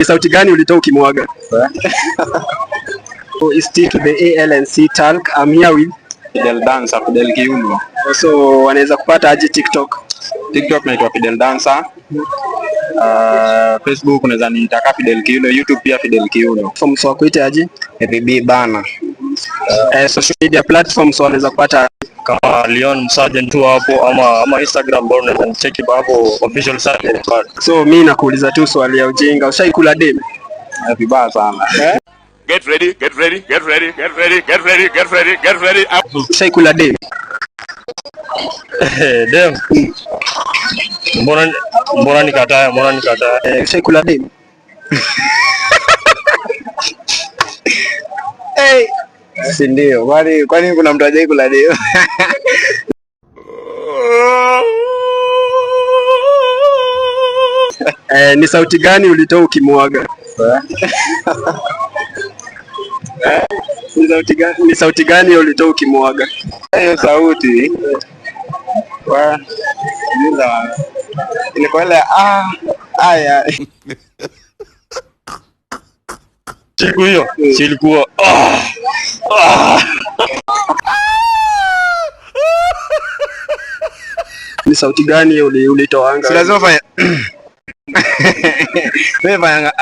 Ni sauti gani ulitoa ukimwaga? So is T to the A, L and C talk. I'm here with Fidel Dancer, Fidel Kiuno. So wanaweza kupata aje TikTok? TikTok naitwa Fidel Dancer. Facebook unaweza niita Fidel Kiuno, YouTube pia Fidel Kiuno. Forms wa kuita aje? FB bana. Social media platforms wanaweza kupata kama Leon Sergeant tu hapo ama Instagram bora unaweza check hapo official Sergeant. So mimi nakuuliza tu swali ya ujinga, ushaikula dem? Vibaya sana. Get ready, get ready, get ready, get ready, get ready, get ready, get ready. Ushaikula dem? Dem. Mbona nikataa? Ushaikula dem? Hey, si ndio? Kwani kuna mtu ajaye kula dem? Ni sauti gani ulitoa ukimwaga? Ni sauti gani ulitoa ukimwaga? Hiyo sauti ilikuwa ile aya. Siku hiyo si ilikuwa Ni sauti gani ulitoanga? Si lazima fanya. Wewe fanya